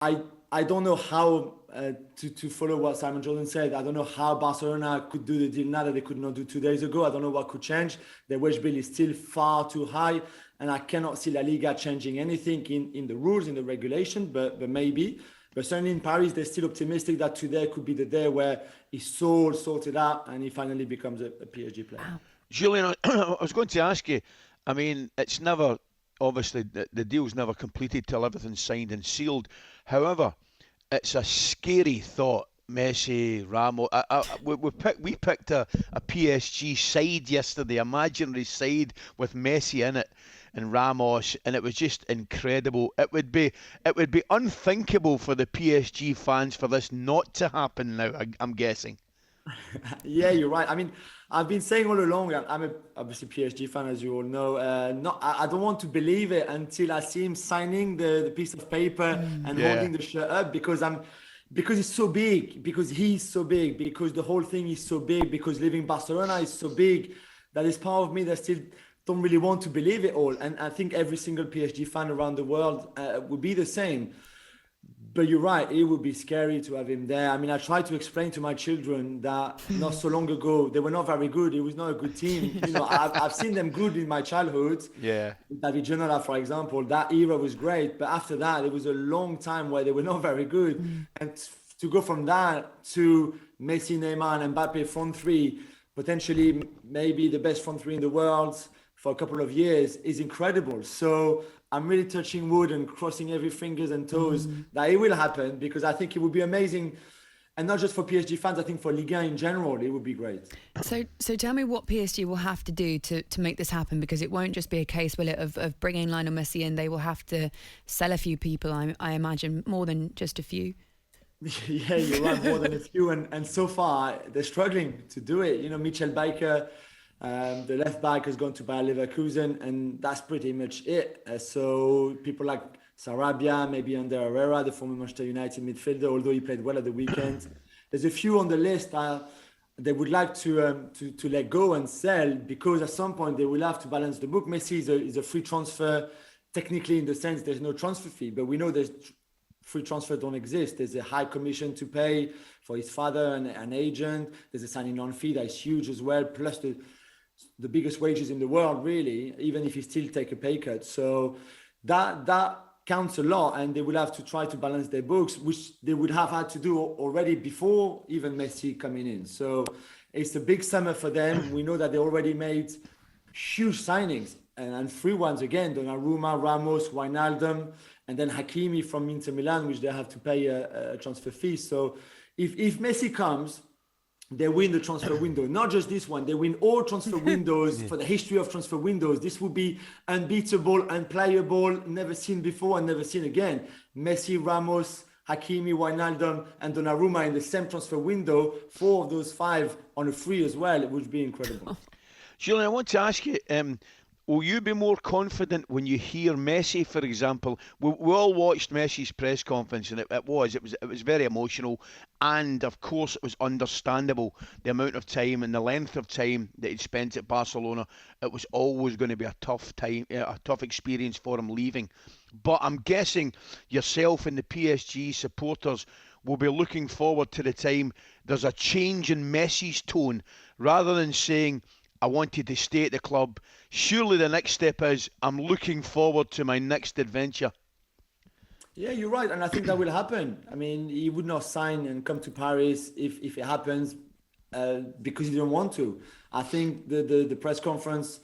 I don't know how to follow what Simon Jordan said. I don't know how Barcelona could do the deal now that they could not do 2 days ago. I don't know what could change. The wage bill is still far too high, and I cannot see La Liga changing anything in the rules, in the regulation, but maybe. But certainly in Paris, they're still optimistic that today could be the day where it's all sorted out and he finally becomes a PSG player. Wow. Julian, I was going to ask you, I mean, it's never, obviously, the deal's never completed till everything's signed and sealed. However, it's a scary thought. Messi, Ramos. We picked a PSG side yesterday, imaginary side with Messi in it and Ramos, and it was just incredible. It would be unthinkable for the PSG fans for this not to happen now. I'm guessing. Yeah, you're right. I mean, I've been saying all along, I'm obviously PSG fan, as you all know. I don't want to believe it until I see him signing the piece of paper and Yeah. holding the shirt up because it's so big, because he's so big, because the whole thing is so big, because living Barcelona is so big that there's part of me that still don't really want to believe it all. And I think every single PSG fan around the world would be the same. But you're right, it would be scary to have him there. I mean, I tried to explain to my children that not so long ago, they were not very good. It was not a good team. You know, I've seen them good in my childhood. Yeah. David Ginola, for example, that era was great. But after that, it was a long time where they were not very good. And to go from that to Messi, Neymar, and Mbappe front three, potentially maybe the best front three in the world for a couple of years, is incredible. So I'm really touching wood and crossing every fingers and toes that it will happen, because I think it would be amazing. And not just for PSG fans, I think for Ligue 1 in general, it would be great. So tell me what PSG will have to do to make this happen, because it won't just be a case, will it, of bringing Lionel Messi in. They will have to sell a few people, I imagine, more than just a few. Yeah, you're right, more than a few. And so far, they're struggling to do it. You know, Michel Baker, the left back, has gone to Bayer Leverkusen, and that's pretty much it. So people like Sarabia, maybe Ander Herrera, the former Manchester United midfielder, although he played well at the weekend. There's a few on the list they would like to let go and sell, because at some point they will have to balance the book. Messi is a free transfer, technically, in the sense there's no transfer fee, but we know there's free transfer don't exist. There's a high commission to pay for his father and an agent. There's a signing on fee that is huge as well, plus the biggest wages in the world, really, even if you still take a pay cut. So that counts a lot, and they will have to try to balance their books, which they would have had to do already before even Messi coming in. So it's a big summer for them. We know that they already made huge signings, and free ones again: Donnarumma, Ramos, Wijnaldum, and then Hakimi from Inter Milan, which they have to pay a transfer fee. So if Messi comes, they win the transfer window. Not just this one, they win all transfer windows for the history of transfer windows. This would be unbeatable, unplayable, never seen before and never seen again. Messi, Ramos, Hakimi, Wijnaldum, and Donnarumma in the same transfer window, 4 of those 5 on a free as well. It would be incredible. Julian, I want to ask you, will you be more confident when you hear Messi, for example? We all watched Messi's press conference, and it was very emotional, and of course it was understandable the amount of time and the length of time that he'd spent at Barcelona. It was always going to be a tough time, a tough experience for him leaving. But I'm guessing yourself and the PSG supporters will be looking forward to the time there's a change in Messi's tone, rather than saying, I wanted to stay at the club. Surely the next step is, I'm looking forward to my next adventure. Yeah, you're right. And I think that will happen. I mean, he would not sign and come to Paris if it happens because he didn't want to. I think the press conference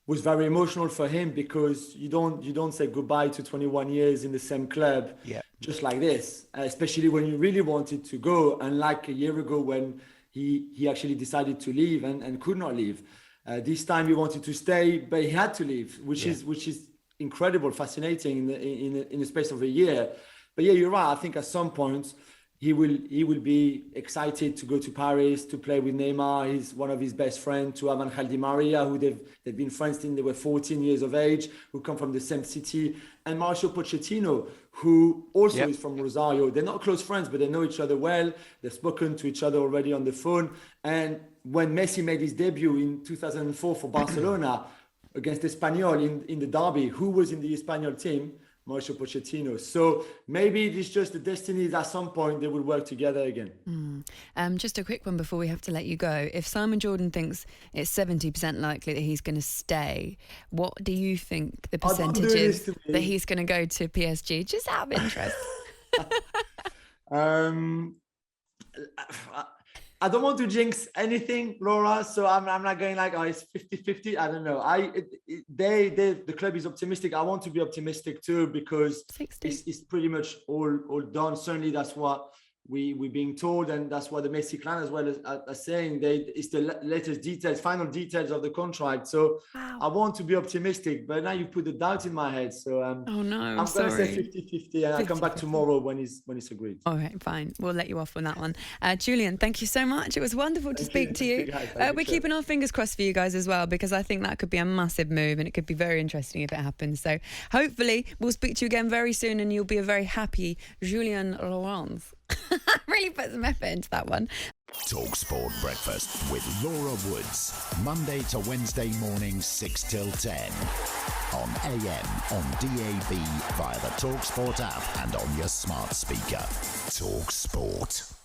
was very emotional for him, because you don't say goodbye to 21 years in the same club just like this, especially when you really wanted to go, unlike a year ago when he actually decided to leave and could not leave. This time he wanted to stay, but he had to leave, which is incredible, fascinating in the space of a year. But yeah, you're right. I think at some point he will be excited to go to Paris to play with Neymar. He's one of his best friends, to have Angel Di Maria, who they've been friends since they were 14 years of age, who come from the same city, and Mauricio Pochettino, who also is from Rosario. They're not close friends, but they know each other well. They've spoken to each other already on the phone. And when Messi made his debut in 2004 for Barcelona against Espanyol in the derby, who was in the Espanyol team? Mauricio Pochettino. So maybe it's just the destiny that at some point they will work together again. Just a quick one before we have to let you go. If Simon Jordan thinks it's 70% likely that he's going to stay, what do you think the percentage is that he's going to go to PSG? Just out of interest. I don't want to jinx anything, Laura, so I'm not going like, oh, it's 50-50. I don't know. The club is optimistic. I want to be optimistic too, because it's pretty much all done. Certainly that's what we're being told, and that's what the Messi clan as well are saying. It's the latest details, final details of the contract. So wow. I want to be optimistic, but now you put the doubt in my head. So I'm going to say 50-50, and I'll come back tomorrow when it's agreed. All right, fine. We'll let you off on that one. Julian, thank you so much. It was wonderful to speak to you. We're keeping our fingers crossed for you guys as well, because I think that could be a massive move, and it could be very interesting if it happens. So hopefully we'll speak to you again very soon, and you'll be a very happy Julien Laurens. Really put some effort into that one. talkSPORT Breakfast with Laura Woods, Monday to Wednesday mornings 6 till 10 on AM, on DAB, via the talkSPORT app and on your smart speaker. talkSPORT.